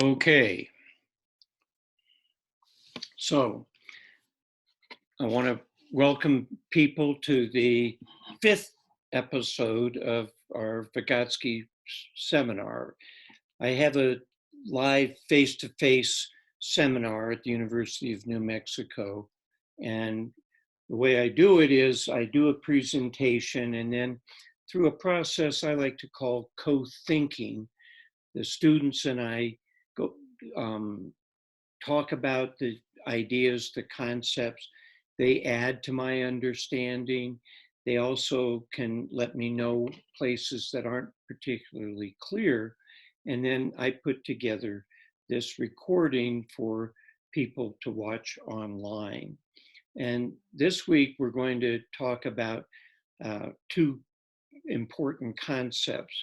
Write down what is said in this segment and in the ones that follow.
Okay, so I want to welcome people to the fifth episode of our Vygotsky seminar. I have a live face-to-face seminar at the University of New Mexico, and the way I do it is I do a presentation, and then through a process I like to call co-thinking, the students and I go talk about the ideas, the concepts. They add to my understanding. They also can let me know places that aren't particularly clear. And then I put together this recording for people to watch online. And this week, we're going to talk about two important concepts.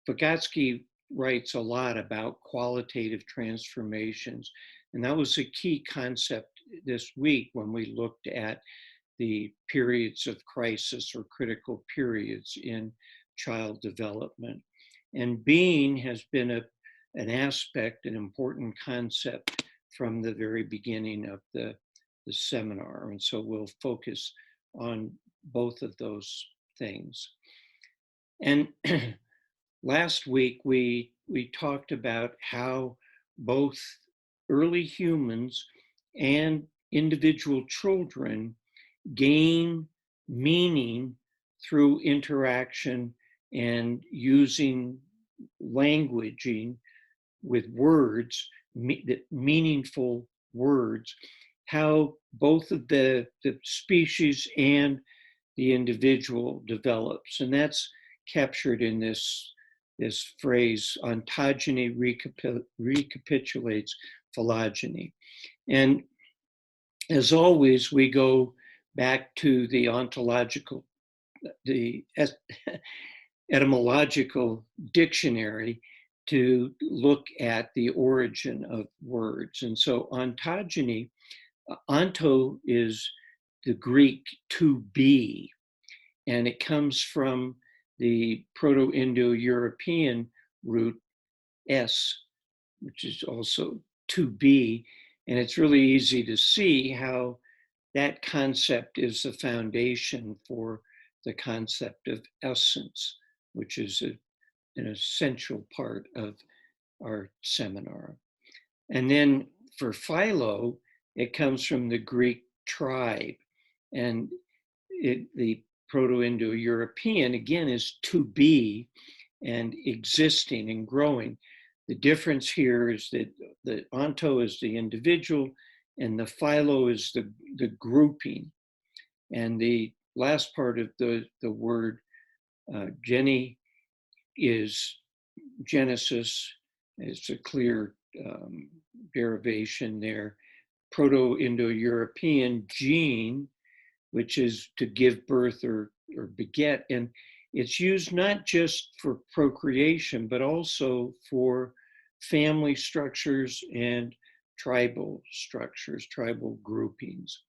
Vygotsky writes a lot about qualitative transformations, and that was a key concept this week when we looked at the periods of crisis or critical periods in child development. And being has been an aspect, an important concept from the very beginning of the seminar. And so we'll focus on both of those things. And last week, we talked about how both early humans and individual children gain meaning through interaction and using languaging with words, meaningful words, how both of the species and the individual develops. And that's captured in this phrase, ontogeny recapitulates phylogeny. And as always, we go back to the the etymological dictionary to look at the origin of words. And so ontogeny, onto is the Greek to be, and it comes from the Proto-Indo-European root S, which is also to be. And it's really easy to see how that concept is the foundation for the concept of essence, which is an essential part of our seminar. And then for philo, it comes from the Greek tribe. And the Proto-Indo-European, again, is to be and existing and growing. The difference here is that the onto is the individual and the philo is the grouping. And the last part of the word, geni, is Genesis. It's a clear derivation there. Proto-Indo-European gene, which is to give birth or beget. And it's used not just for procreation, but also for family structures and tribal structures, tribal groupings.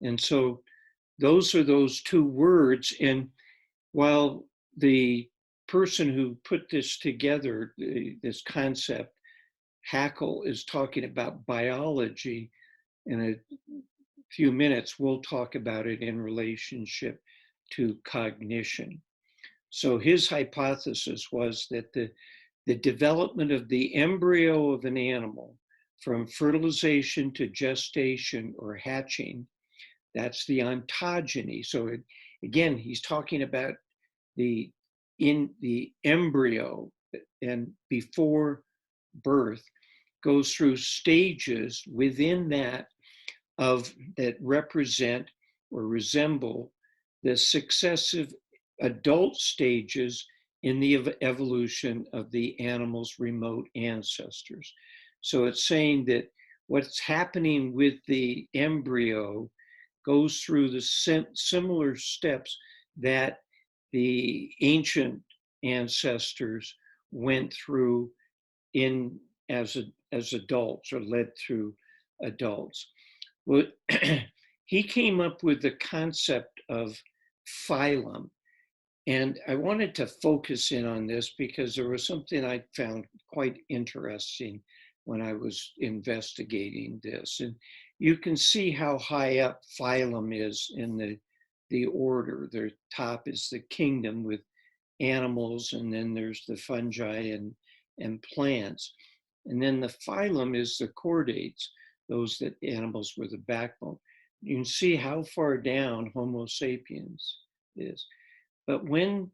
And so those are those two words. And while the person who put this together, this concept, Haeckel, is talking about biology, in a few minutes, we'll talk about it in relationship to cognition. So his hypothesis was that the development of the embryo of an animal from fertilization to gestation or hatching, that's the ontogeny. So again, he's talking about in the embryo and before birth goes through stages within that represent or resemble the successive adult stages in the evolution of the animal's remote ancestors. So it's saying that what's happening with the embryo goes through the similar steps that the ancient ancestors went through as adults or led through adults. Well, he came up with the concept of phylum. And I wanted to focus in on this because there was something I found quite interesting when I was investigating this. And you can see how high up phylum is in the order. The top is the kingdom with animals, and then there's the fungi and plants. And then the phylum is the chordates, those that animals with a backbone. You can see how far down Homo sapiens is. But when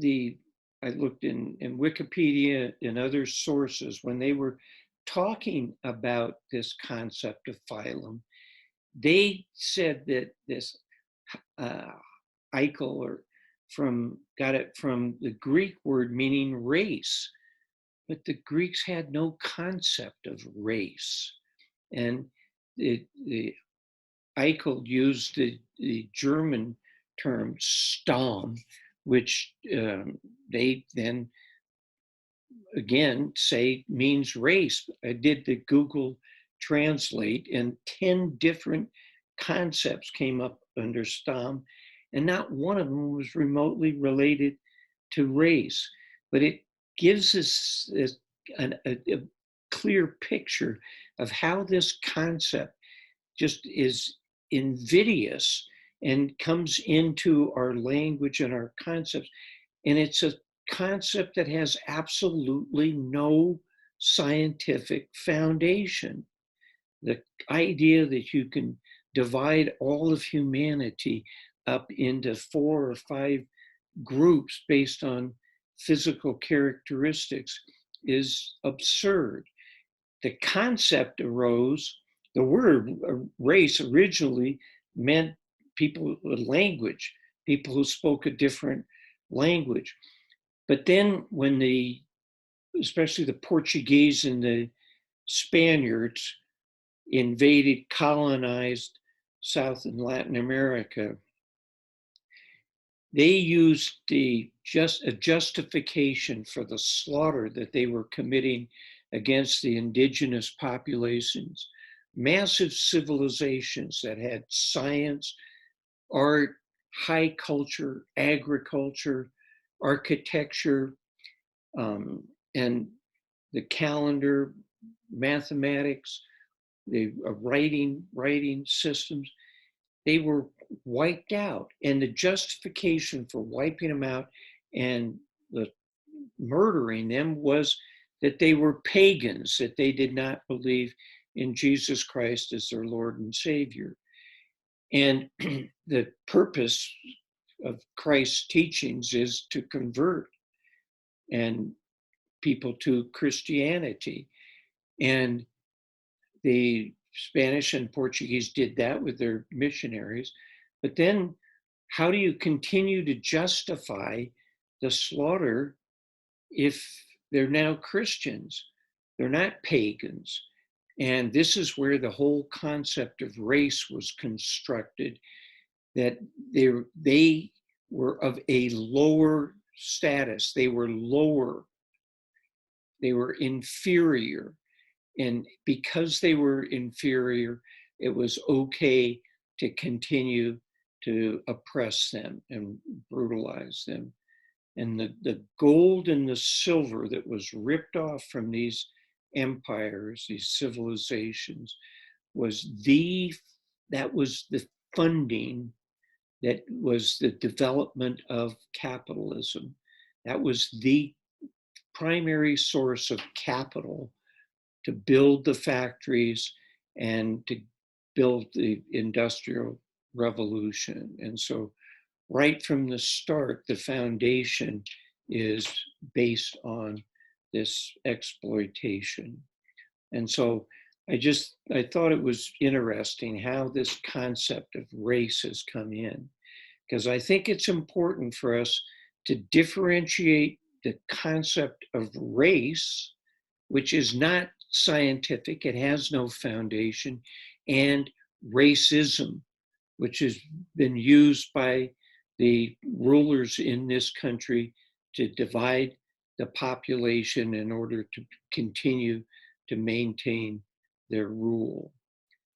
I looked in Wikipedia and other sources, when they were talking about this concept of phylum, they said that this uh, Eichel got it from the Greek word meaning race, but the Greeks had no concept of race. And the Eichel used the German term Stamm, which they then again say means race. I did the Google Translate, and 10 different concepts came up under Stamm, and not one of them was remotely related to race. But it gives us a clear picture of how this concept just is invidious and comes into our language and our concepts. And it's a concept that has absolutely no scientific foundation. The idea that you can divide all of humanity up into 4 or 5 groups based on physical characteristics is absurd. The concept arose, the word race originally meant people with language, people who spoke a different language. But then when especially the Portuguese and the Spaniards invaded, colonized South and Latin America, they used a justification for the slaughter that they were committing against the indigenous populations, massive civilizations that had science, art, high culture, agriculture, architecture, and the calendar, mathematics, the writing systems. They were wiped out. And the justification for wiping them out and the murdering them was that they were pagans, that they did not believe in Jesus Christ as their Lord and Savior. And the purpose of Christ's teachings is to convert and people to Christianity. And the Spanish and Portuguese did that with their missionaries. But then how do you continue to justify the slaughter if they're now Christians? They're not pagans. And this is where the whole concept of race was constructed, that they were of a lower status. They were lower. They were inferior. And because they were inferior, it was okay to continue to oppress them and brutalize them. And the gold and the silver that was ripped off from these empires, these civilizations, that was the funding, that was the development of capitalism. That was the primary source of capital to build the factories and to build the industrial revolution. And so right from the start, the foundation is based on this exploitation. And so I thought it was interesting how this concept of race has come in, because I think it's important for us to differentiate the concept of race, which is not scientific, it has no foundation, and racism, which has been used by the rulers in this country to divide the population in order to continue to maintain their rule.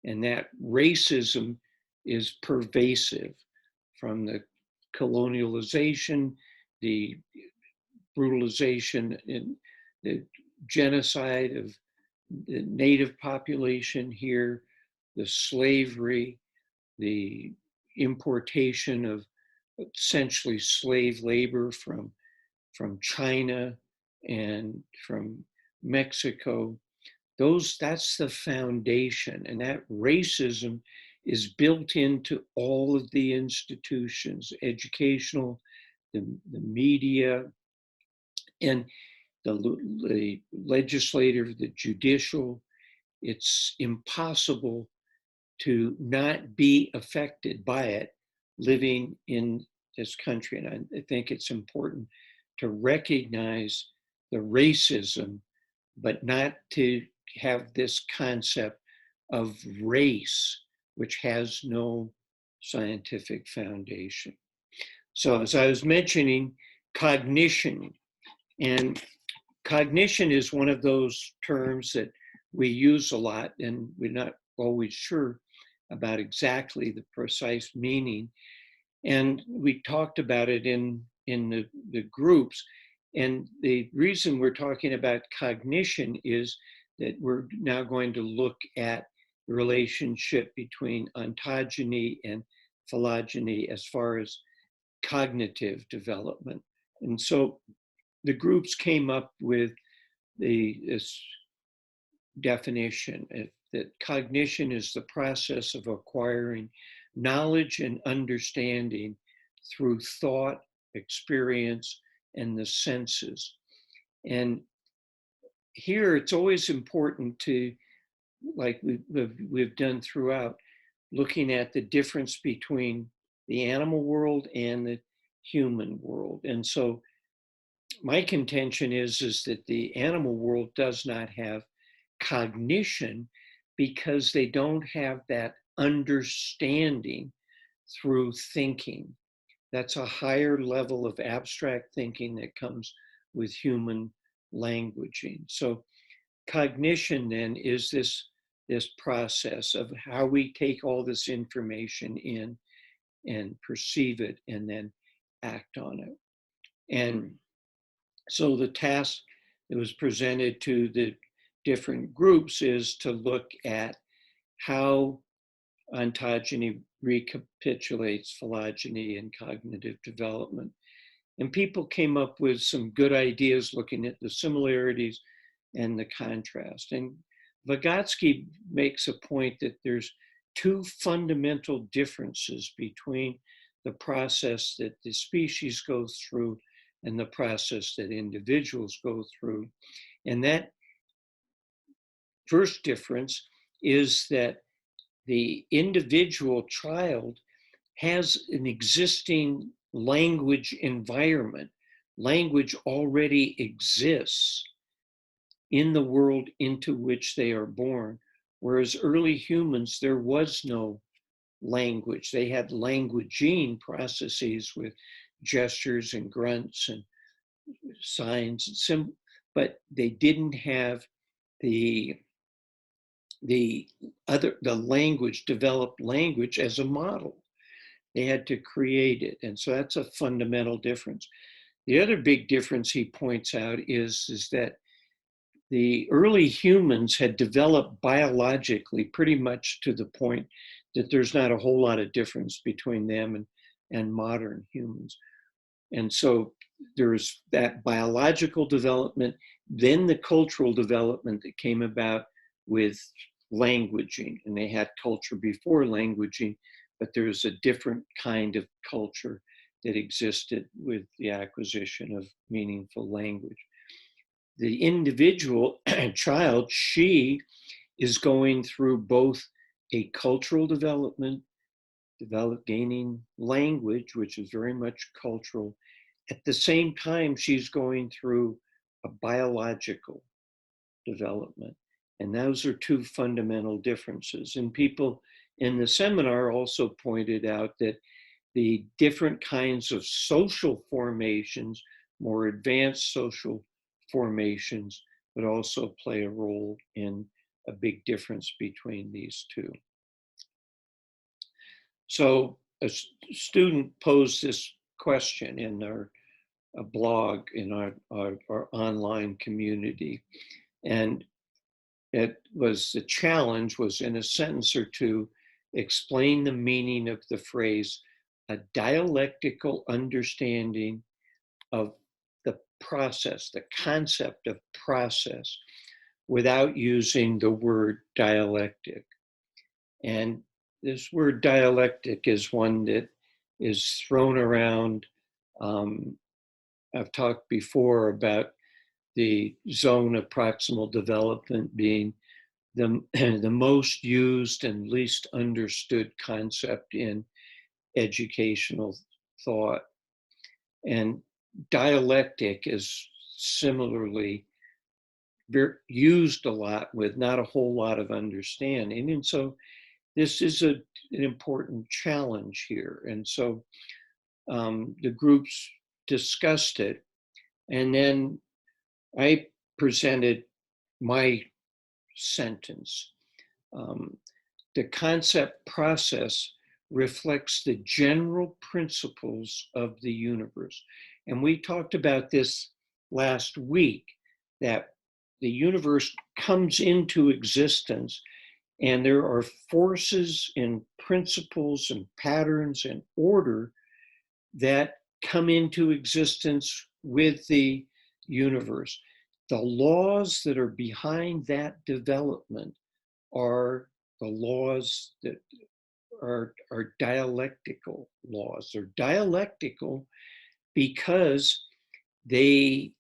And that racism is pervasive, from the colonialization, the brutalization, and the genocide of the native population here, the slavery, the importation of essentially slave labor from China and from Mexico. That's the foundation, and that racism is built into all of the institutions, educational, the media, and the legislative, the judicial. It's impossible to not be affected by it living in this country. And I think it's important to recognize the racism, but not to have this concept of race, which has no scientific foundation. So, as I was mentioning, cognition, and cognition is one of those terms that we use a lot, and we're not always sure about exactly the precise meaning. And we talked about it in the groups. And the reason we're talking about cognition is that we're now going to look at the relationship between ontogeny and phylogeny as far as cognitive development. And so the groups came up with this definition that cognition is the process of acquiring knowledge and understanding through thought, experience, and the senses. And here it's always important to, like we've done throughout, looking at the difference between the animal world and the human world. And so my contention is that the animal world does not have cognition because they don't have that understanding through thinking. That's a higher level of abstract thinking that comes with human languaging. So cognition then is this process of how we take all this information in and perceive it and then act on it. And so the task that was presented to the different groups is to look at how ontogeny recapitulates phylogeny and cognitive development. And people came up with some good ideas looking at the similarities and the contrast. And Vygotsky makes a point that there's two fundamental differences between the process that the species goes through and the process that individuals go through. And that first difference is that the individual child has an existing language environment. Language already exists in the world into which they are born. Whereas early humans, there was no language. They had languaging processes with gestures and grunts and signs and symbols, but they didn't have the language, developed language as a model. They had to create it. And so that's a fundamental difference. The other big difference he points out is that the early humans had developed biologically pretty much to the point that there's not a whole lot of difference between them and modern humans. And so there's that biological development, then the cultural development that came about with languaging. And they had culture before languaging, but there's a different kind of culture that existed with the acquisition of meaningful language. The individual child, she is going through both a cultural development, gaining language, which is very much cultural. At the same time, she's going through a biological development. And those are two fundamental differences. And people in the seminar also pointed out that the different kinds of social formations, more advanced social formations, would also play a role in a big difference between these two. So a student posed this question in our blog in our online community. And the challenge was in a sentence or two, explain the meaning of the phrase, a dialectical understanding of the process, the concept of process, without using the word dialectic. And this word dialectic is one that is thrown around. I've talked before about the zone of proximal development being the most used and least understood concept in educational thought. And dialectic is similarly used a lot with not a whole lot of understanding. And so this is an important challenge here. And so the groups discussed it. And then I presented my sentence. The concept process reflects the general principles of the universe. And we talked about this last week, that the universe comes into existence and there are forces and principles and patterns and order that come into existence with the universe. The laws that are behind that development are the laws that are dialectical laws. They're dialectical because they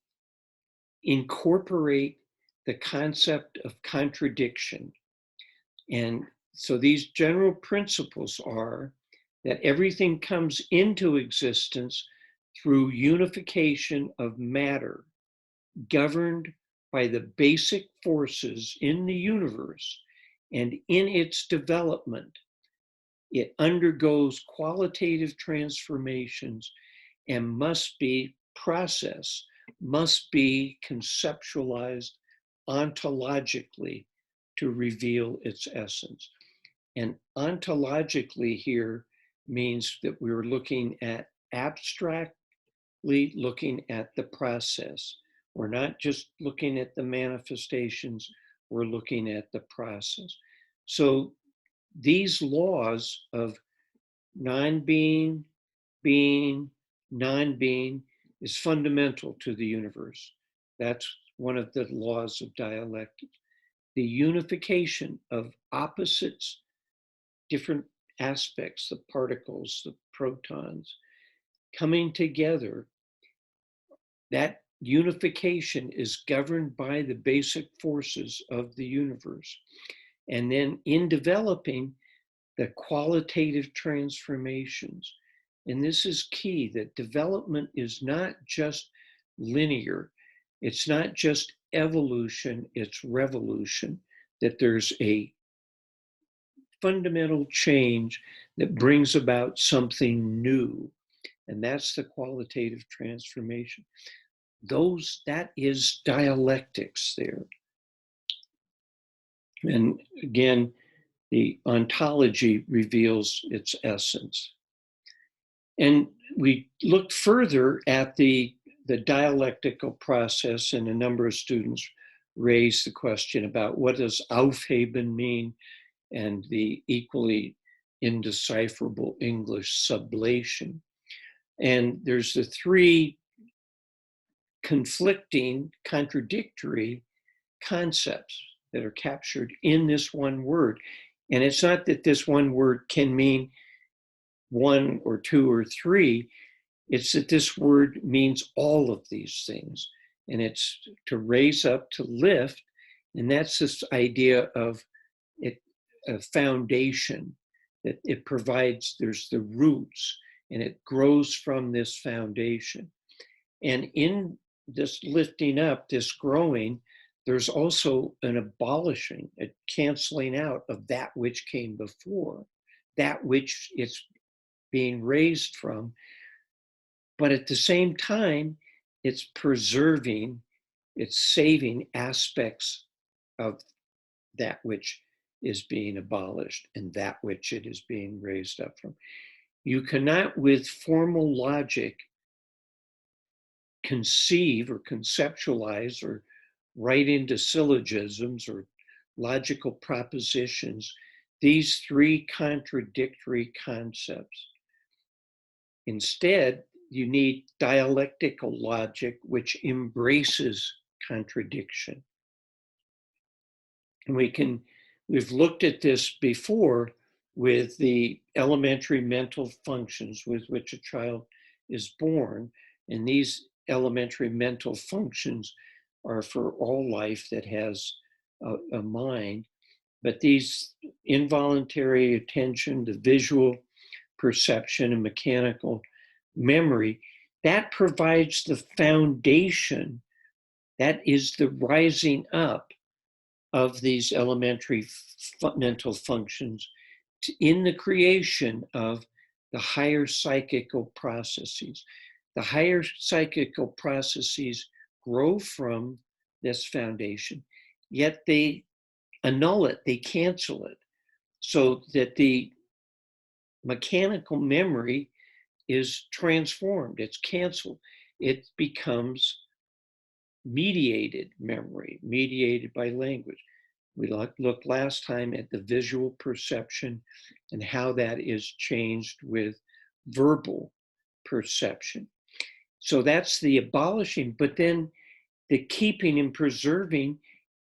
incorporate the concept of contradiction. And so these general principles are that everything comes into existence through unification of matter, governed by the basic forces in the universe, and in its development, it undergoes qualitative transformations and must be processed, must be conceptualized ontologically to reveal its essence. And ontologically here means that we're looking at abstractly looking at the process. We're not just looking at the manifestations, we're looking at the process. So these laws of non-being, being, non-being is fundamental to the universe. That's one of the laws of dialectics. The unification of opposites, different aspects, the particles, the protons, coming together, that unification is governed by the basic forces of the universe. And then in developing the qualitative transformations, and this is key, that development is not just linear, it's not just evolution, it's revolution, that there's a fundamental change that brings about something new. And that's the qualitative transformation. That is dialectics there. And again, the ontology reveals its essence. And we looked further at the dialectical process, and a number of students raised the question about what does Aufheben mean, and the equally indecipherable English sublation. And there's the three conflicting, contradictory concepts that are captured in this one word. And it's not that this one word can mean one or two or three, it's that this word means all of these things. And it's to raise up, to lift, and that's this idea of it, a foundation, that it provides, there's the roots, and it grows from this foundation. And in this lifting up, this growing, there's also an abolishing, a canceling out of that which came before, that which it's being raised from. But at the same time, it's preserving, it's saving aspects of that which is being abolished and that which it is being raised up from. You cannot, with formal logic, conceive or conceptualize or write into syllogisms or logical propositions, these three contradictory concepts. Instead, you need dialectical logic, which embraces contradiction. And we've looked at this before with the elementary mental functions with which a child is born. And these elementary mental functions are for all life that has a mind. But these involuntary attention, the visual perception, and mechanical memory, that provides the foundation. That is the rising up of these elementary mental functions in the creation of the higher psychical processes. The higher psychical processes grow from this foundation, yet they annul it, they cancel it, so that the mechanical memory is transformed, it's canceled. It becomes mediated memory, mediated by language. We looked last time at the visual perception and how that is changed with verbal perception. So that's the abolishing, but then the keeping and preserving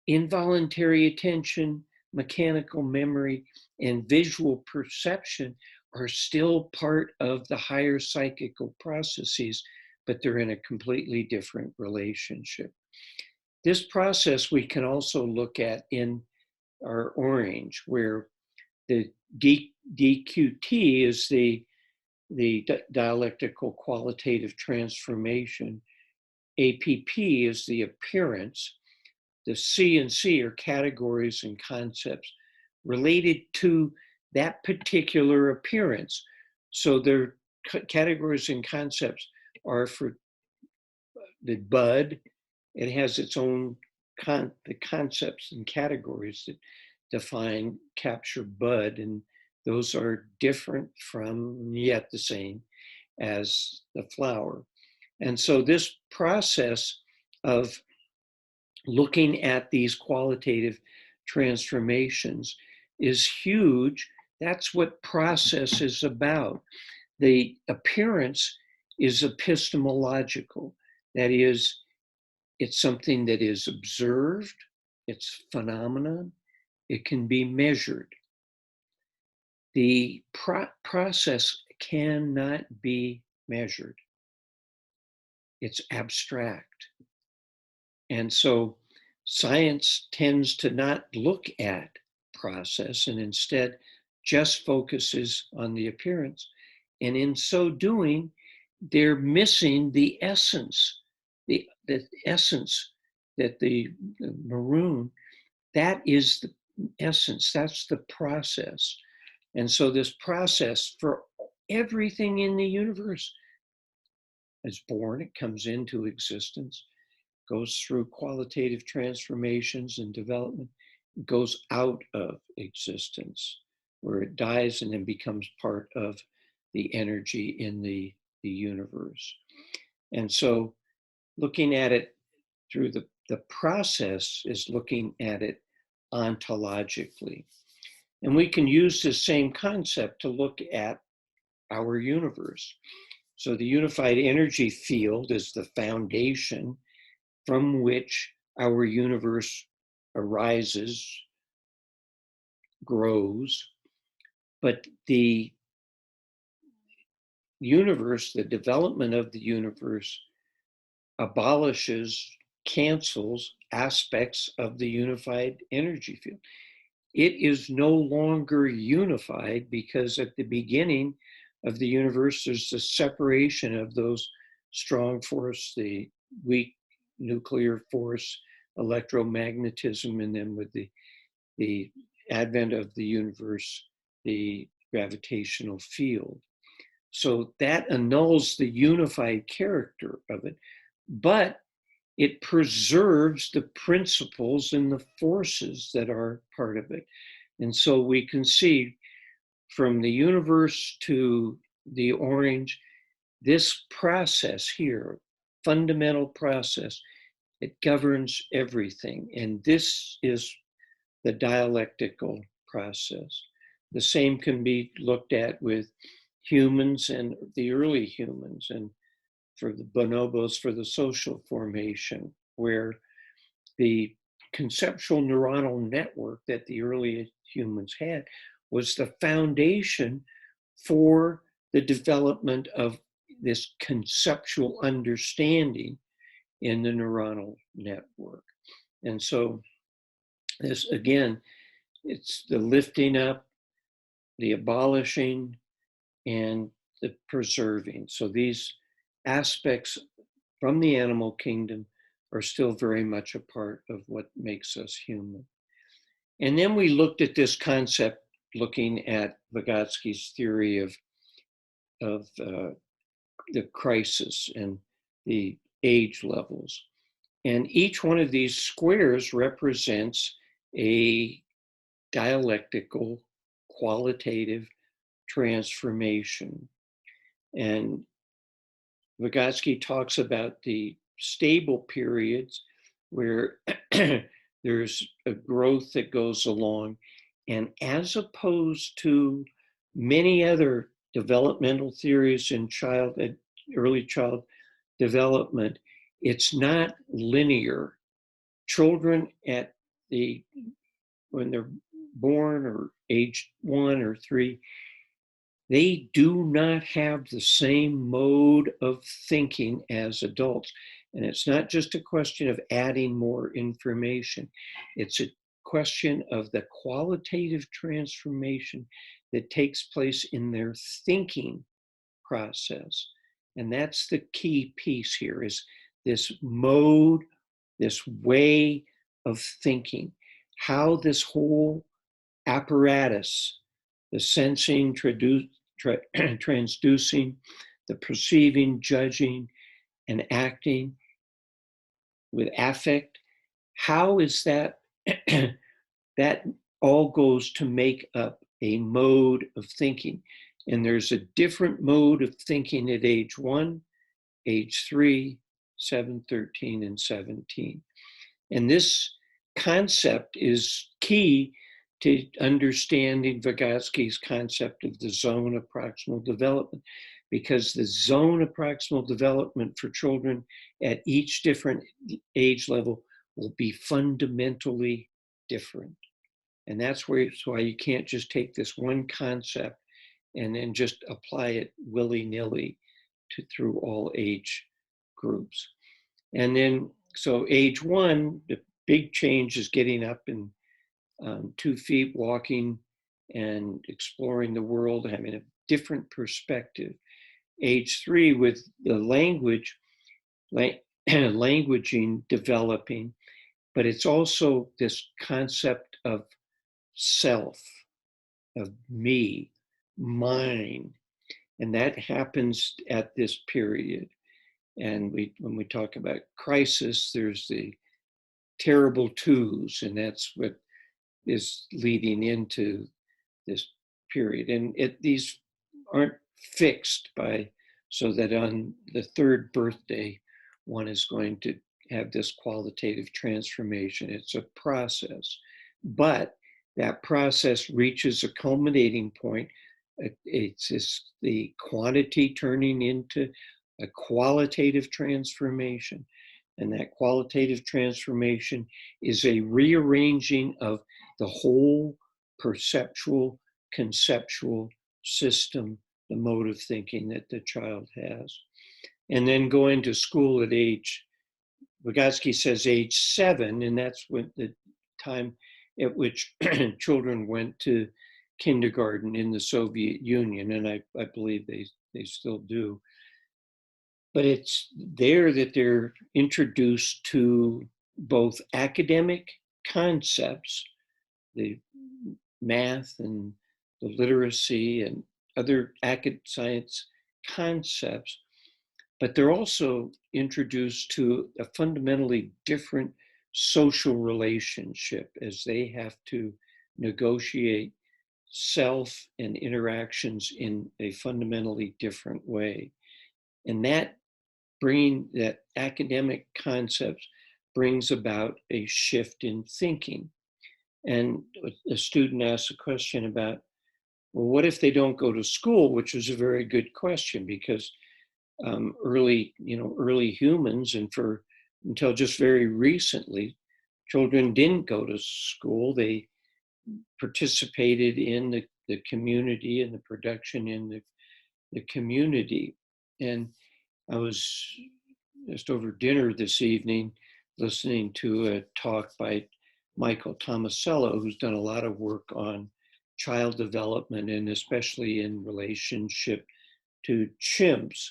involuntary attention, mechanical memory, and visual perception are still part of the higher psychical processes, but they're in a completely different relationship. This process we can also look at in our orange, where the DQT is the dialectical qualitative transformation. APP is the appearance. The C and C are categories and concepts related to that particular appearance. So their categories and concepts are for the bud. It has its own the concepts and categories that define capture bud, and those are different from yet the same as the flower. And so this process of looking at these qualitative transformations is huge. That's what process is about. The appearance is epistemological. That is, it's something that is observed, it's phenomenon, it can be measured. The process cannot be measured. It's abstract. And so science tends to not look at process and instead just focuses on the appearance. And in so doing, they're missing the essence, the essence that the maroon, that is the essence, that's the process. And so this process for everything in the universe is born, it comes into existence, goes through qualitative transformations and development, goes out of existence, where it dies and then becomes part of the energy in the universe. And so looking at it through the process is looking at it ontologically. And we can use this same concept to look at our universe. So the unified energy field is the foundation from which our universe arises, grows, but the universe, the development of the universe, abolishes, cancels aspects of the unified energy field. It is no longer unified because at the beginning of the universe, there's the separation of those strong force, the weak nuclear force, electromagnetism, and then with the advent of the universe, the gravitational field. So that annuls the unified character of it, but it preserves the principles and the forces that are part of it. And so we can see from the universe to the orange, this process here, fundamental process, it governs everything. And this is the dialectical process. The same can be looked at with humans and the early humans, and for the bonobos for the social formation, where the conceptual neuronal network that the early humans had was the foundation for the development of this conceptual understanding in the neuronal network. And so this, again, it's the lifting up, the abolishing, and the preserving. So these aspects from the animal kingdom are still very much a part of what makes us human. And then we looked at this concept, looking at Vygotsky's theory of the crisis and the age levels. And each one of these squares represents a dialectical qualitative transformation. And Vygotsky talks about the stable periods where there's a growth that goes along. And as opposed to many other developmental theories in early child development, it's not linear. Children when they're born or age 1 or 3, they do not have the same mode of thinking as adults. And it's not just a question of adding more information. It's a question of the qualitative transformation that takes place in their thinking process. And that's the key piece here, is this mode, this way of thinking, how this whole apparatus, the sensing, transducing, the perceiving, judging, and acting with affect, how is that, that all goes to make up a mode of thinking. And there's a different mode of thinking at age 1, age 3, 7, 13, and 17. And this concept is key to understanding Vygotsky's concept of the zone of proximal development, because the zone of proximal development for children at each different age level will be fundamentally different. And that's why you can't just take this one concept and then just apply it willy-nilly through all age groups. And then, so age 1, the big change is getting up and 2 feet, walking and exploring the world, having a different perspective. Age 3, with the languaging developing, but it's also this concept of self, of me, mine, and that happens at this period. And when we talk about crisis, there's the terrible twos, and that's what is leading into this period. And these aren't fixed so that on the 3rd birthday, one is going to have this qualitative transformation. It's a process, but that process reaches a culminating point. It's the quantity turning into a qualitative transformation. And that qualitative transformation is a rearranging of the whole perceptual, conceptual system, the mode of thinking that the child has. And then going to school at Vygotsky says age 7, and that's when the time at which children went to kindergarten in the Soviet Union, and I believe they still do. But it's there that they're introduced to both academic concepts, the math and the literacy and other science concepts, but they're also introduced to a fundamentally different social relationship as they have to negotiate self and interactions in a fundamentally different way. And that academic concepts brings about a shift in thinking. And a student asked a question about, well, what if they don't go to school? Which was a very good question, because early humans, and for until just very recently, children didn't go to school. They participated in the community and the production in the community. And I was just over dinner this evening listening to a talk by Michael Tomasello, who's done a lot of work on child development, and especially in relationship to chimps.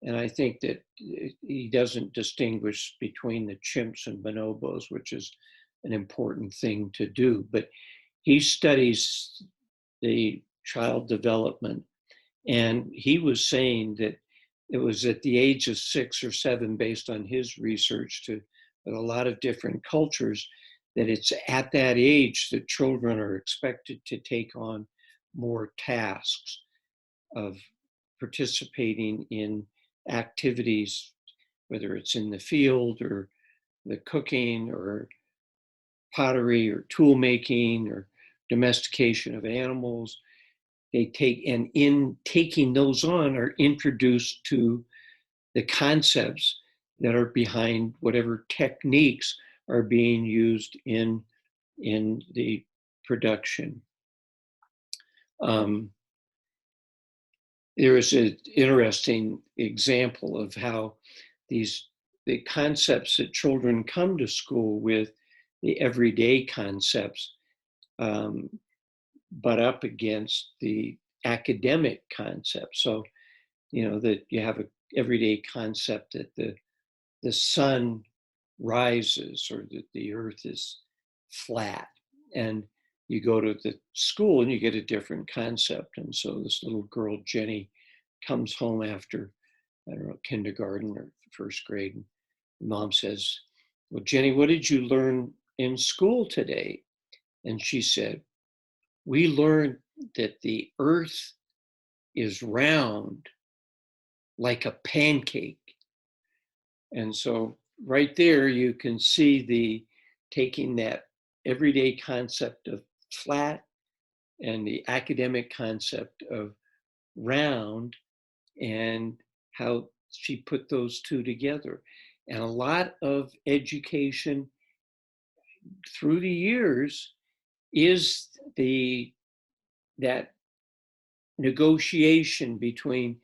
And I think that he doesn't distinguish between the chimps and bonobos, which is an important thing to do. But he studies the child development, and he was saying that it was at the age of 6 or 7, based on his research to a lot of different cultures, that it's at that age that children are expected to take on more tasks of participating in activities, whether it's in the field or the cooking or pottery or tool making or domestication of animals. They take, and in taking those on, are introduced to the concepts that are behind whatever techniques are being used in the production. There is an interesting example of how the concepts that children come to school with, the everyday concepts, butt up against the academic concepts. So, that you have an everyday concept that the sun rises, or that the earth is flat. And you go to the school and you get a different concept. And so this little girl, Jenny, comes home after, I don't know, kindergarten or first grade. And mom says, well, Jenny, what did you learn in school today? And she said, we learned that the earth is round like a pancake. And so right there, you can see the taking that everyday concept of flat and the academic concept of round, and how she put those two together. And a lot of education through the years is that negotiation between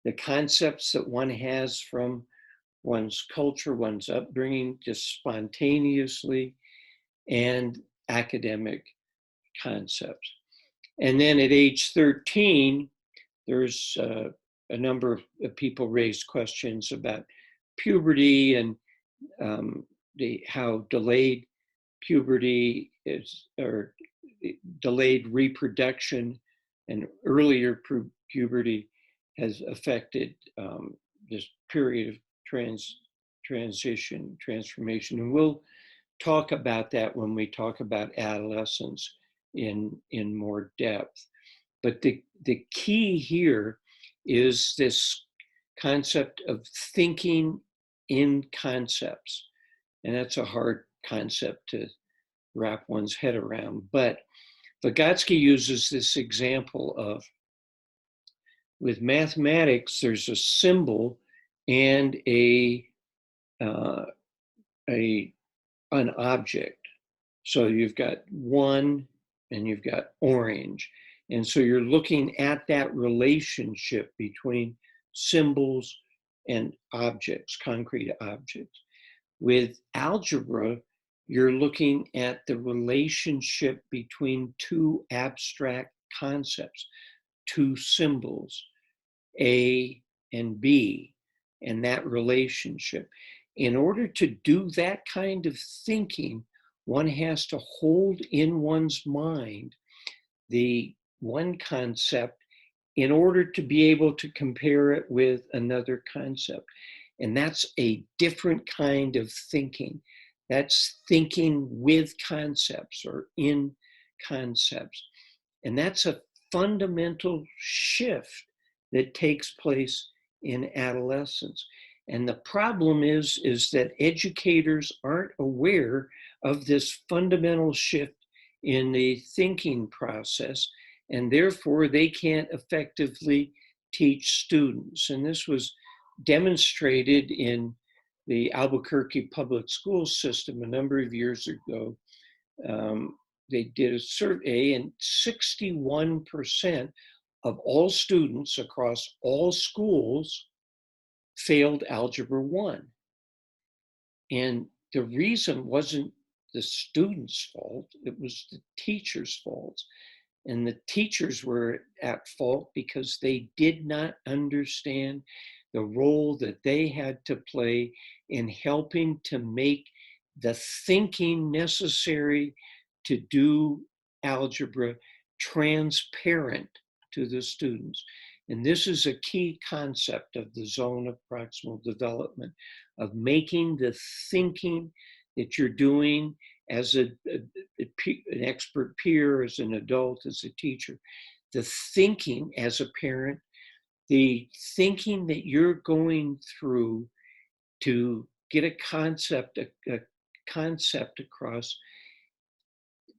the concepts that one has from one's culture, one's upbringing, just spontaneously, and academic concepts. And then at age 13, there's a number of people raised questions about puberty, and how delayed puberty is, or delayed reproduction and earlier puberty has affected this period of transformation. And we'll talk about that when we talk about adolescence in more depth. But the key here is this concept of thinking in concepts. And that's a hard concept to wrap one's head around. But Vygotsky uses this example of, with mathematics, there's a symbol and an object. So you've got one and you've got orange. And so you're looking at that relationship between symbols and objects, concrete objects. With algebra, you're looking at the relationship between two abstract concepts, two symbols, A and B, and that relationship. In order to do that kind of thinking, one has to hold in one's mind the one concept in order to be able to compare it with another concept. And that's a different kind of thinking. That's thinking with concepts or in concepts. And that's a fundamental shift that takes place in adolescence. And the problem is that educators aren't aware of this fundamental shift in the thinking process, and therefore they can't effectively teach students. And this was demonstrated in the Albuquerque public school system a number of years ago. They did a survey, and 61% of all students across all schools failed Algebra 1. And the reason wasn't the student's fault, it was the teacher's fault. And the teachers were at fault because they did not understand the role that they had to play in helping to make the thinking necessary to do algebra transparent to the students. And this is a key concept of the zone of proximal development, of making the thinking that you're doing as an expert peer, as an adult, as a teacher, the thinking as a parent, the thinking that you're going through to get a concept across,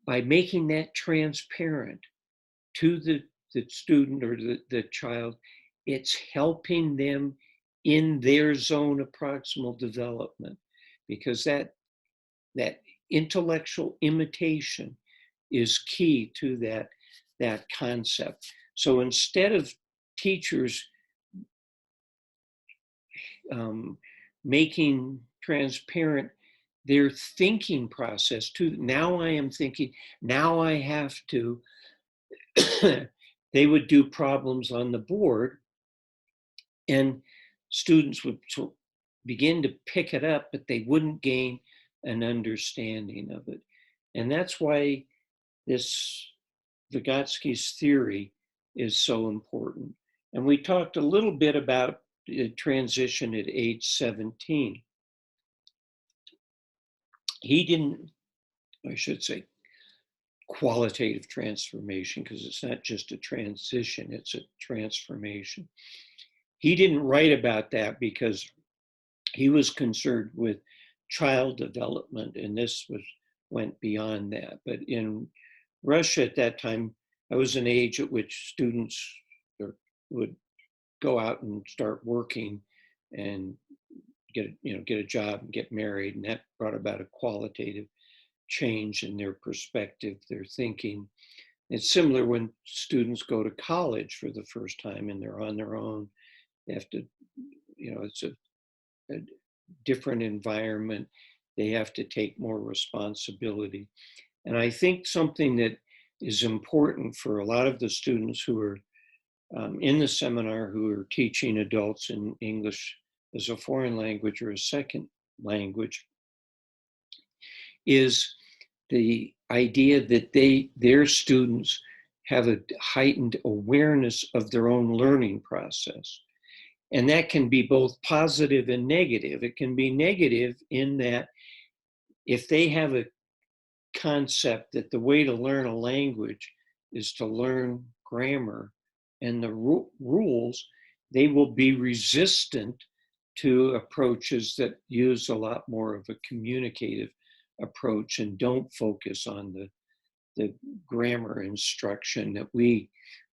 by making that transparent to the student or the child, it's helping them in their zone of proximal development, because that intellectual imitation is key to that concept. So instead of teachers making transparent their thinking process to, now I am thinking, now I have to, they would do problems on the board, and students would begin to pick it up, but they wouldn't gain an understanding of it. And that's why this Vygotsky's theory is so important. And we talked a little bit about the transition at age 17. He didn't, I should say, qualitative transformation, because it's not just a transition, it's a transformation. He didn't write about that because he was concerned with child development, and this went beyond that. But in Russia at that time, I was an age at which students would go out and start working and get a job and get married, and that brought about a qualitative change in their perspective, their thinking. It's similar when students go to college for the first time and they're on their own. They have to, it's a different environment. They have to take more responsibility. And I think something that is important for a lot of the students who are in the seminar, who are teaching adults in English as a foreign language or a second language, is the idea that their students have a heightened awareness of their own learning process. And that can be both positive and negative. It can be negative in that if they have a concept that the way to learn a language is to learn grammar and the rules, they will be resistant to approaches that use a lot more of a communicative approach and don't focus on the grammar instruction that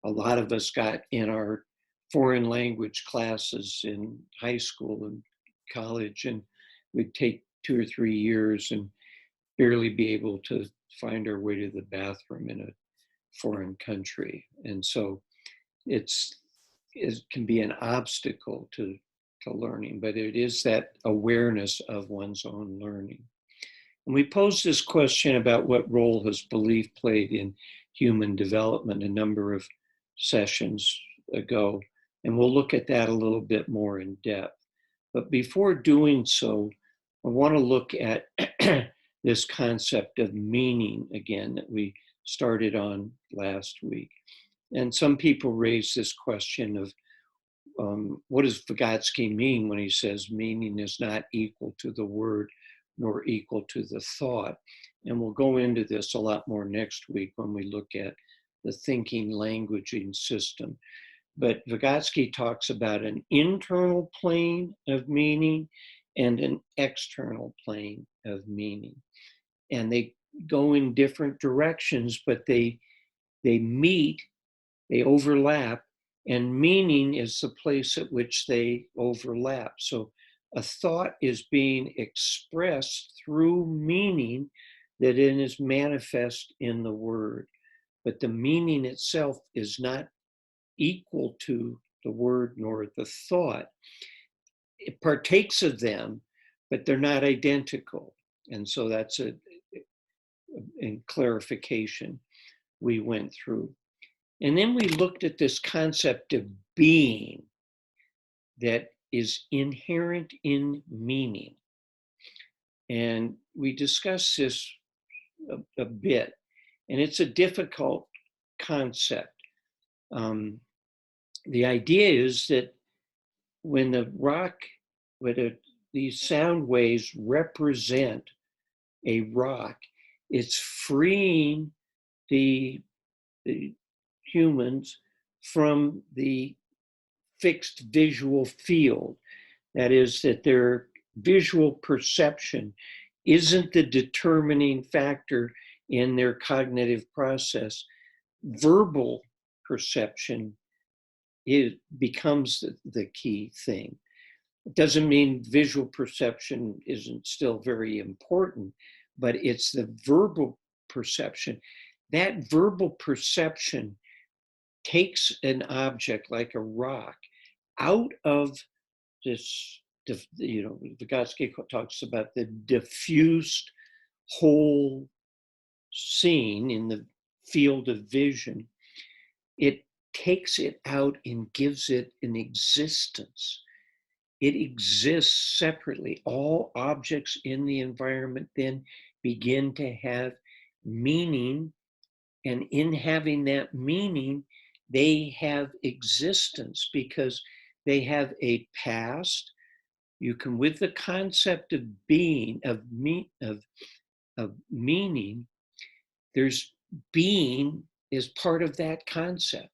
a lot of us got in our foreign language classes in high school and college, and we'd take 2 or 3 years and barely be able to find our way to the bathroom in a foreign country. And so it can be an obstacle to learning, but it is that awareness of one's own learning. And we posed this question about what role has belief played in human development a number of sessions ago, and we'll look at that a little bit more in depth. But before doing so, I want to look at this concept of meaning again that we started on last week. And some people raise this question of what does Vygotsky mean when he says meaning is not equal to the word nor equal to the thought? And we'll go into this a lot more next week when we look at the thinking languaging system. But Vygotsky talks about an internal plane of meaning and an external plane of meaning. And they go in different directions, but they meet, they overlap, and meaning is the place at which they overlap. So a thought is being expressed through meaning that then is manifest in the word. But the meaning itself is not equal to the word nor the thought. It partakes of them, but they're not identical. And so that's a clarification we went through. And then we looked at this concept of being that is inherent in meaning. And we discussed this a bit, and it's a difficult concept. The idea is that when the rock, these sound waves represent a rock, it's freeing the humans from the fixed visual field. That is, that their visual perception isn't the determining factor in their cognitive process. Verbal perception becomes the key thing. It doesn't mean visual perception isn't still very important, but it's the verbal perception. That verbal perception takes an object like a rock out of this, Vygotsky talks about the diffused whole scene in the field of vision. It takes it out and gives it an existence. It exists separately. All objects in the environment then begin to have meaning, and in having that meaning, they have existence because they have a past. You can, with the concept of being, of meaning, there's being is part of that concept.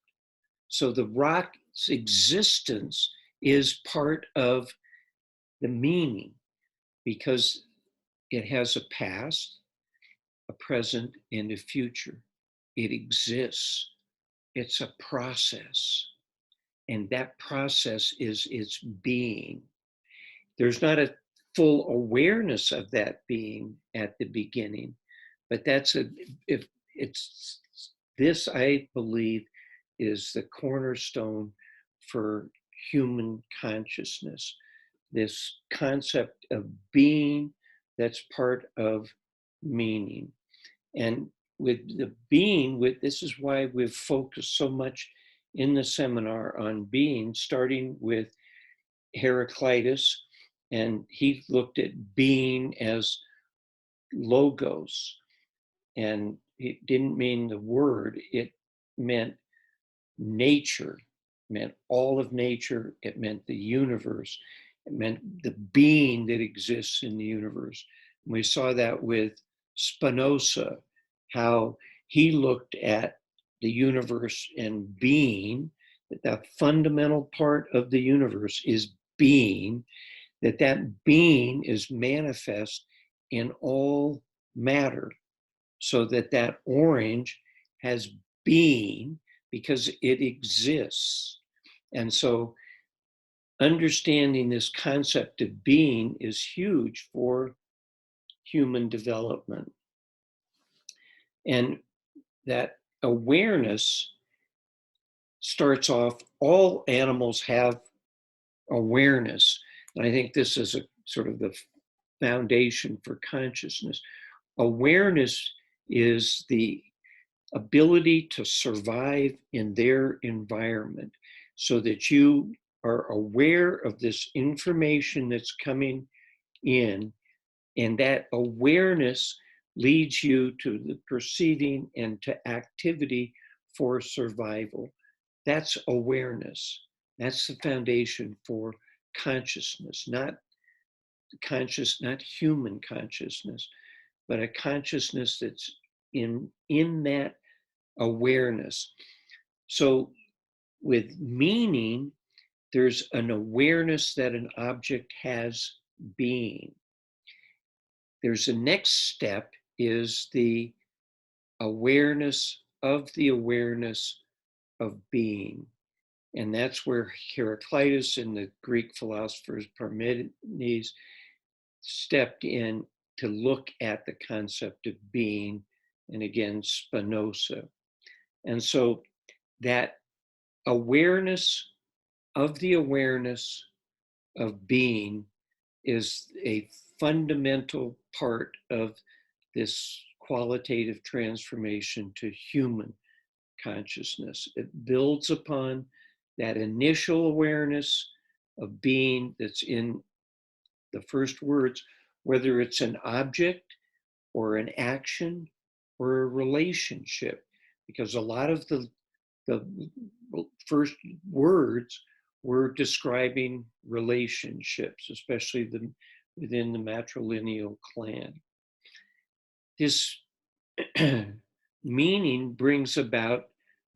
So the rock's existence is part of the meaning because it has a past, a present, and a future. It exists. It's a process. And that process is its being. There's not a full awareness of that being at the beginning, but if it's this, I believe, is the cornerstone for human consciousness. This concept of being that's part of meaning. And with the being, this is why we've focused so much in the seminar on being, starting with Heraclitus, and he looked at being as logos, and it didn't mean the word, it meant nature, it meant all of nature, it meant the universe, it meant the being that exists in the universe. And we saw that with Spinoza, how he looked at the universe and being, that the fundamental part of the universe is being, that being is manifest in all matter, so that orange has being because it exists. And so understanding this concept of being is huge for human development. And that awareness starts off, all animals have awareness. And I think this is a sort of the foundation for consciousness. Awareness is the ability to survive in their environment so that you are aware of this information that's coming in, and that awareness leads you to the perceiving and to activity for survival. That's awareness. That's the foundation for consciousness, not human consciousness, but a consciousness that's in that awareness. So with meaning, there's an awareness that an object has being. There's a next step is the awareness of being. And that's where Heraclitus and the Greek philosophers Parmenides stepped in to look at the concept of being, and again, Spinoza. And so that awareness of being is a fundamental part of this qualitative transformation to human consciousness. It builds upon that initial awareness of being that's in the first words, whether it's an object or an action or a relationship, because a lot of the first words were describing relationships, especially within the matrilineal clan. This meaning brings about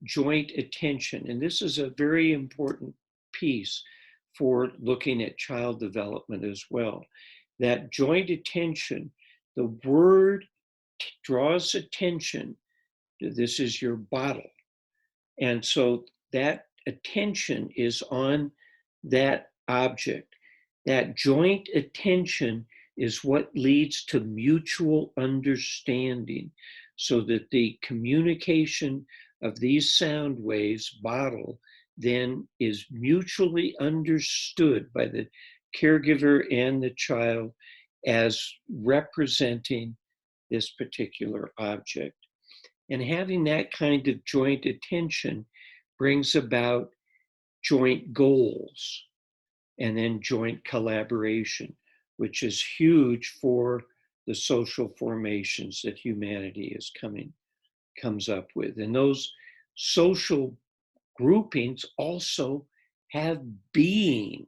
joint attention, and this is a very important piece for looking at child development as well. That joint attention, the word draws attention. This is your bottle. And so that attention is on that object. That joint attention is what leads to mutual understanding, so that the communication of these sound waves, bottle, then is mutually understood by the caregiver and the child as representing this particular object. And having that kind of joint attention brings about joint goals and then joint collaboration, which is huge for the social formations that humanity comes up with. And those social groupings also have being,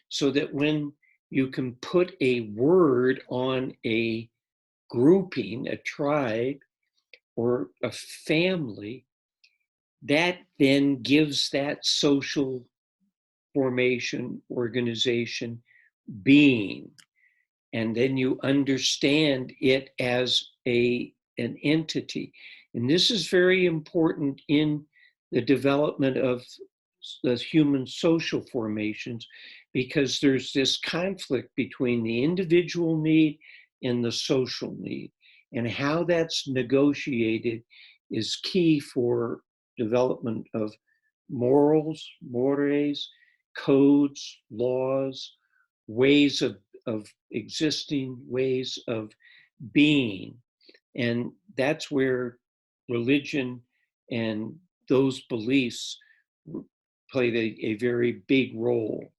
so that when you can put a word on a grouping, a tribe, or a family, that then gives that social formation, organization, being. And then you understand it as an entity. And this is very important in the development of the human social formations, because there's this conflict between the individual need and the social need. And how that's negotiated is key for development of morals, mores, codes, laws, ways of existing, ways of being. And that's where religion and those beliefs played a very big role.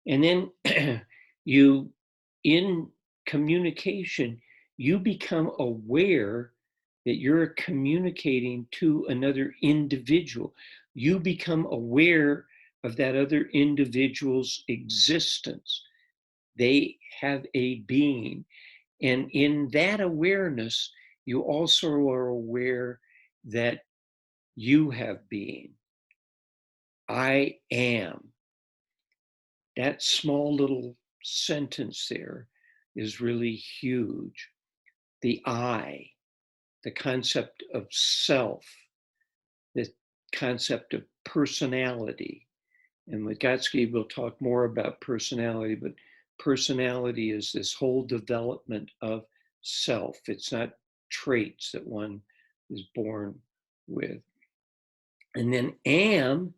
And then in communication, you become aware that you're communicating to another individual. You become aware of that other individual's existence. They have a being. And in that awareness, you also are aware that you have being. I am. That small little sentence there is really huge. The I, the concept of self, the concept of personality. And Vygotsky will talk more about personality, but personality is this whole development of self. It's not traits that one is born with. And then am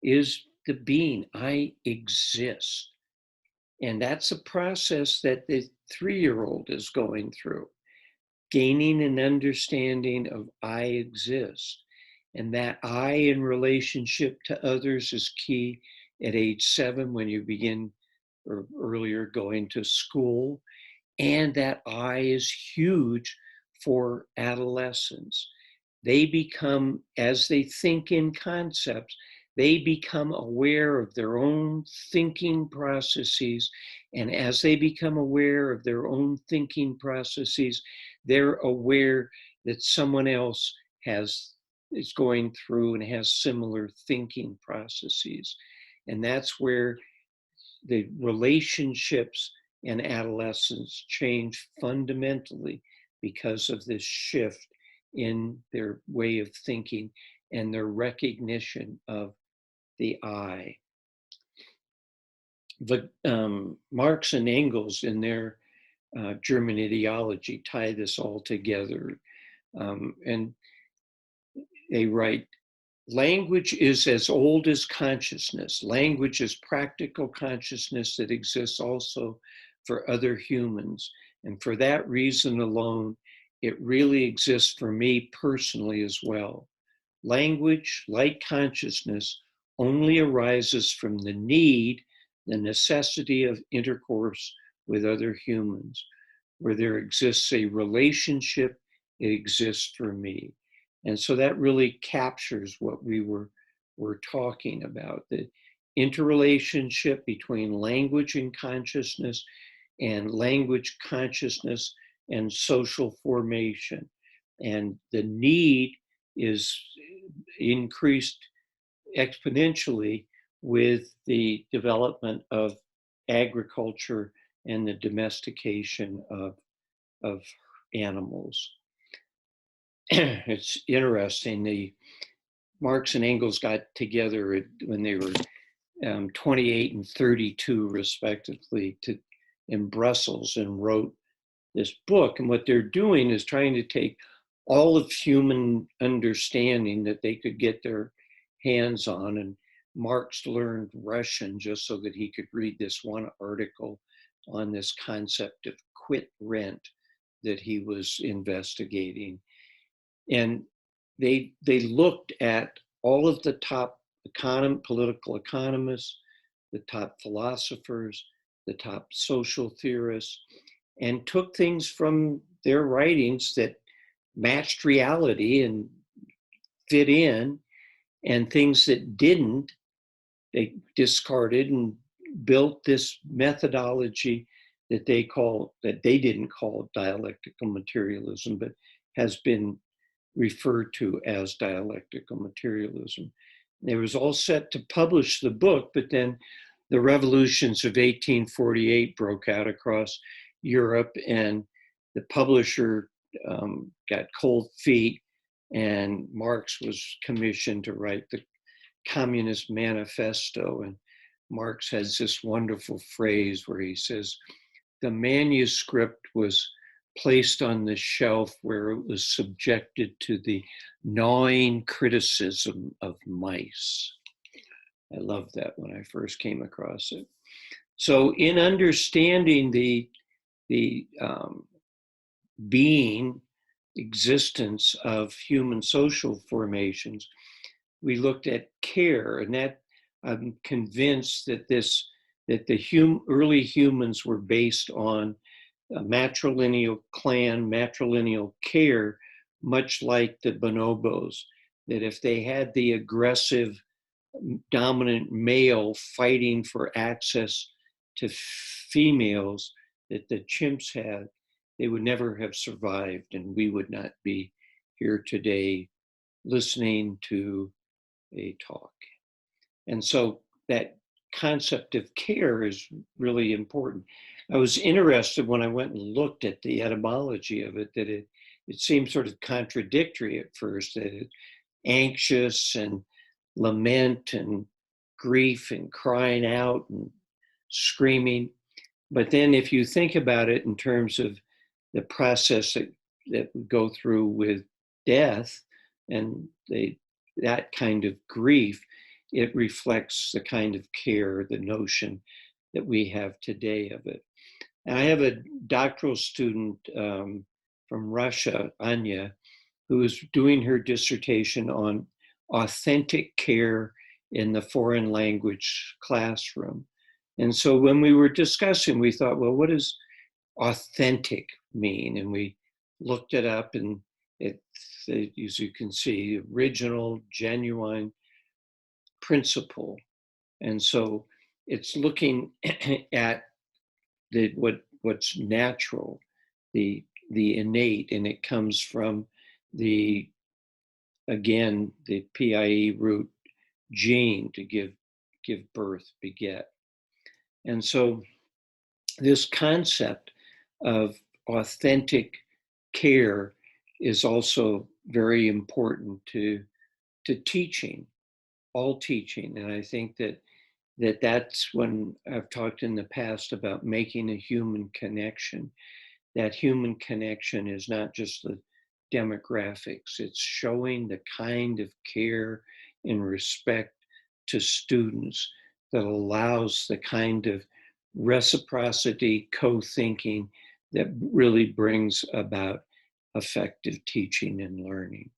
is the being. I exist. And that's a process that the 3-year-old is going through, gaining an understanding of I exist. And that I in relationship to others is key at age 7 when you begin, or earlier, going to school. And that I is huge for adolescents. They become, as they think in concepts, they become aware of their own thinking processes. And as they become aware of their own thinking processes, they're aware that someone else is going through and has similar thinking processes. And that's where the relationships in adolescence change fundamentally, because of this shift in their way of thinking and their recognition of the I. Marx and Engels in their German ideology tie this all together. And they write, language is as old as consciousness. Language is practical consciousness that exists also for other humans. And for that reason alone, it really exists for me personally as well. Language, like consciousness, only arises from the need, the necessity of intercourse with other humans. Where there exists a relationship, it exists for me. And so that really captures what we were talking about, the interrelationship between language and consciousness, and language, consciousness, and social formation. And the need is increased exponentially with the development of agriculture and the domestication of animals. It's interesting. The Marx and Engels got together when they were 28 and 32, respectively, in Brussels, and wrote this book. And what they're doing is trying to take all of human understanding that they could get their hands on. And Marx learned Russian just so that he could read this one article on this concept of quit rent that he was investigating. And they looked at all of the top political economists, the top philosophers, the top social theorists, and took things from their writings that matched reality and fit in, and things that didn't, they discarded and built this methodology that they didn't call dialectical materialism, but has been referred to as dialectical materialism. They was all set to publish the book, but then the revolutions of 1848 broke out across Europe, and the publisher got cold feet, and Marx was commissioned to write the Communist Manifesto. And Marx has this wonderful phrase where he says, the manuscript was placed on the shelf where it was subjected to the gnawing criticism of mice. I loved that when I first came across it. So in understanding the being, existence of human social formations, we looked at care, and that I'm convinced that the early humans were based on a matrilineal clan, matrilineal care, much like the bonobos, that if they had the aggressive dominant male fighting for access to females that the chimps had, they would never have survived, and we would not be here today listening to a talk. And so that concept of care is really important. I was interested when I went and looked at the etymology of it, that it seemed sort of contradictory at first, that it's anxious and lament and grief and crying out and screaming. But then if you think about it in terms of the process that we go through with death and that kind of grief, it reflects the kind of care, the notion that we have today of it. And I have a doctoral student from Russia, Anya, who is doing her dissertation on authentic care in the foreign language classroom. And so when we were discussing, we thought, well, what does authentic mean? And we looked it up, and as you can see, original, genuine, principle. And so it's looking at what's natural, the innate, and it comes from the PIE root gene, to give birth, beget. And so this concept of authentic care is also very important to teaching, all teaching. And I think that's when I've talked in the past about making a human connection. That human connection is not just the demographics, it's showing the kind of care and respect to students that allows the kind of reciprocity, co-thinking that really brings about effective teaching and learning.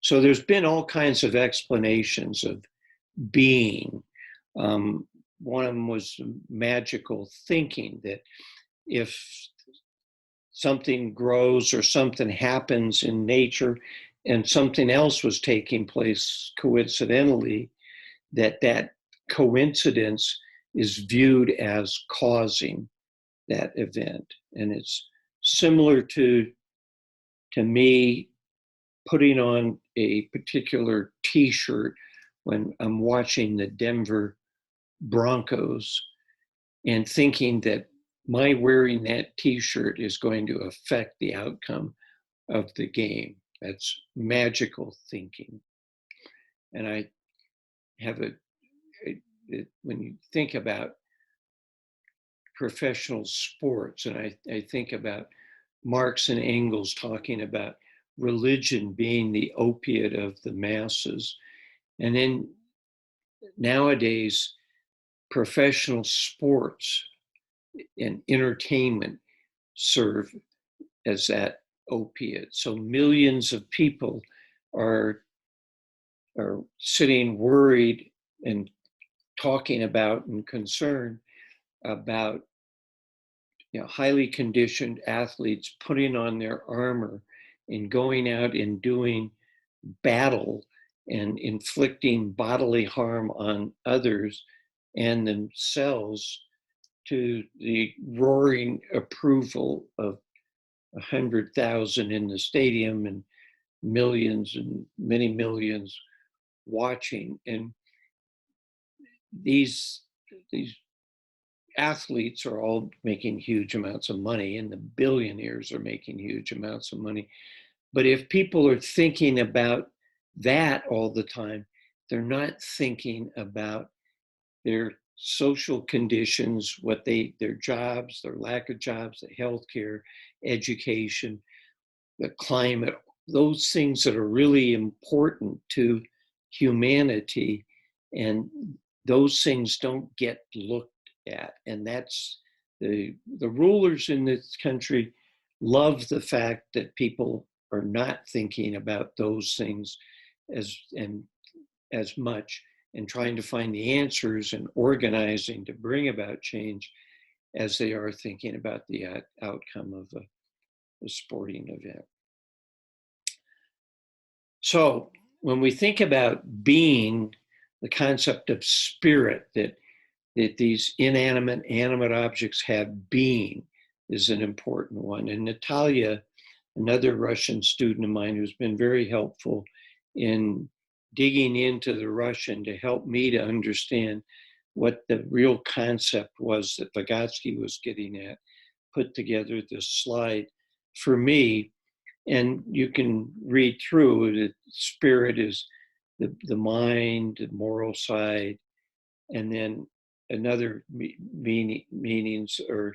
So there's been all kinds of explanations of being. One of them was magical thinking, that if something grows or something happens in nature and something else was taking place coincidentally, that coincidence is viewed as causing that event. And it's similar to me putting on a particular t-shirt when I'm watching the Denver Broncos and thinking that my wearing that t-shirt is going to affect the outcome of the game. That's magical thinking. And I have when you think about professional sports, and I think about Marx and Engels talking about religion being the opiate of the masses. And then nowadays, professional sports and entertainment serve as that opiate. So millions of people are sitting worried and talking about and concerned about highly conditioned athletes putting on their armor and going out and doing battle and inflicting bodily harm on others and themselves to the roaring approval of 100,000 in the stadium and millions and many millions watching. And these athletes are all making huge amounts of money, and the billionaires are making huge amounts of money. But if people are thinking about that all the time, they're not thinking about their social conditions, their jobs, their lack of jobs, the healthcare, education, the climate, those things that are really important to humanity. And those things don't get looked at. And that's the rulers in this country love the fact that people are not thinking about those things as much, and trying to find the answers and organizing to bring about change as they are thinking about the outcome of a sporting event. So when we think about being, the concept of spirit, that these inanimate, animate objects have being, is an important one. And Natalia, another Russian student of mine who's been very helpful in digging into the Russian to help me to understand what the real concept was that Vygotsky was getting at, put together this slide for me. And you can read through that spirit is the mind, the moral side, and then another meanings are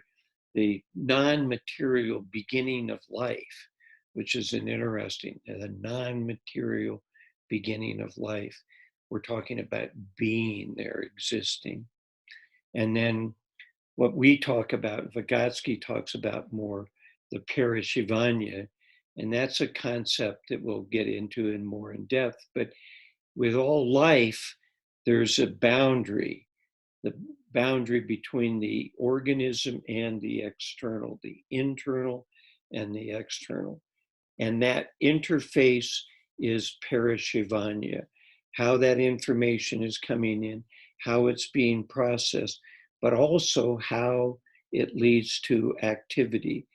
the non-material beginning of life, which is an interesting, the non-material beginning of life. We're talking about being there, existing. And then what we talk about, Vygotsky talks about more, the parashivanya, and that's a concept that we'll get into in more in depth. But with all life, there's a boundary, the boundary between the organism and the external, the internal and the external. And that interface is parashivanya, how that information is coming in, how it's being processed, but also how it leads to activity.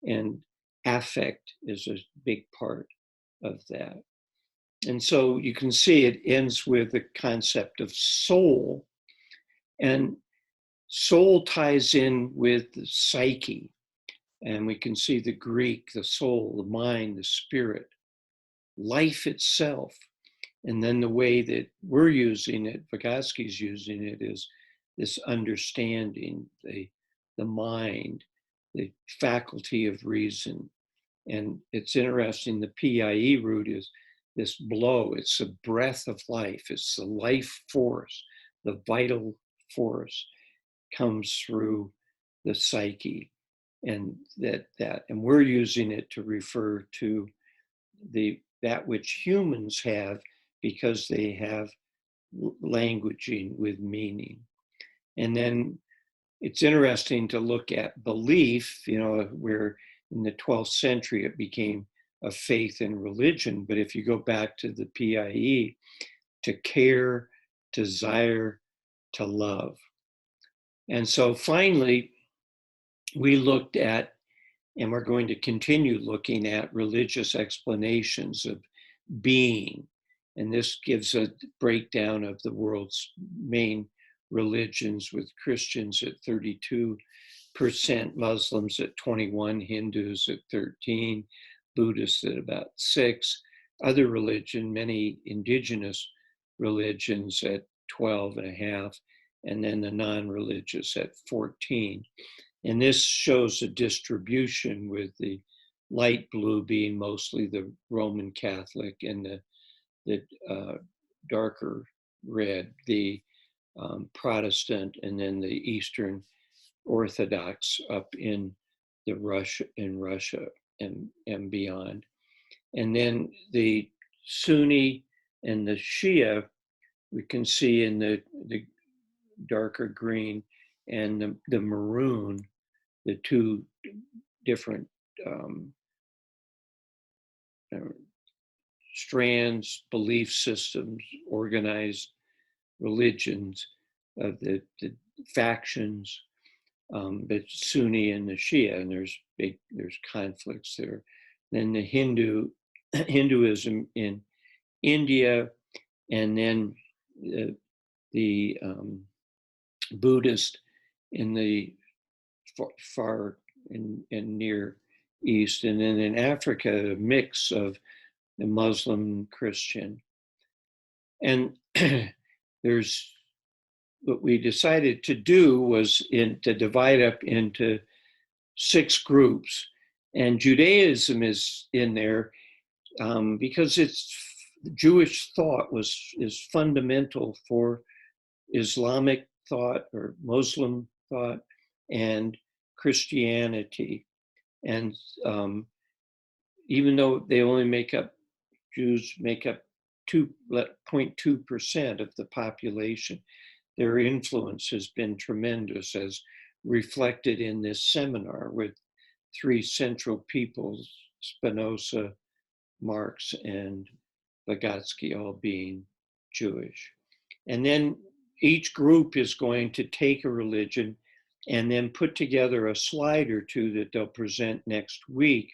And affect is a big part of that. And so you can see it ends with the concept of soul. And soul ties in with the psyche. And we can see the Greek, the soul, the mind, the spirit, life itself. And then the way that we're using it, Vygotsky's using it, is this understanding, the mind, the faculty of reason. And it's interesting, the PIE root is this blow. It's the breath of life. It's the life force, the vital force comes through the psyche. And and we're using it to refer to that which humans have, because they have languaging with meaning. And then it's interesting to look at belief, where in the 12th century it became a faith and religion. But if you go back to the PIE, to care, desire, to love. And so finally, we looked at, and we're going to continue looking at, religious explanations of being. And this gives a breakdown of the world's main religions, with Christians at 32%, Muslims at 21%, Hindus at 13%, Buddhists at about 6%, other religion, many indigenous religions at 12.5%, and then the non-religious at 14%. And this shows a distribution, with the light blue being mostly the Roman Catholic, and the darker red, the Protestant, and then the Eastern Orthodox up in Russia and beyond. And then the Sunni and the Shia, we can see in the darker green, and the maroon, the two different strands, belief systems, organized religions of the factions, but Sunni and the Shia, and there's conflicts there. Then the Hinduism in India, and then the Buddhist in the far and near East, and then in Africa, a mix of the Muslim, Christian. And there's, what we decided to do was to divide up into 6 groups. And Judaism is in there because Jewish thought is fundamental for Islamic thought or Muslim thought and Christianity. And even though they only Jews make up 2.2% of the population, their influence has been tremendous, as reflected in this seminar, with 3 central peoples, Spinoza, Marx, and Vygotsky, all being Jewish. And then each group is going to take a religion and then put together a slide or 2 that they'll present next week,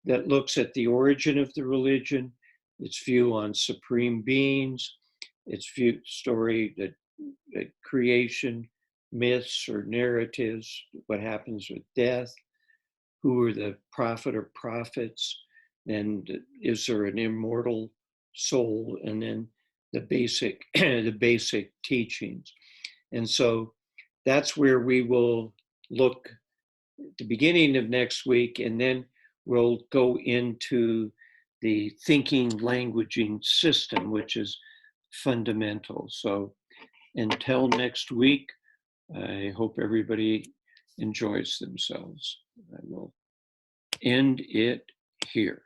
that looks at the origin of the religion, its view on supreme beings, its story that creation, myths or narratives, what happens with death, who are the prophet or prophets, and is there an immortal soul, and then the basic teachings. And so that's where we will look at the beginning of next week, and then we'll go into the thinking languaging system, which is fundamental. So until next week, I hope everybody enjoys themselves. I will end it here.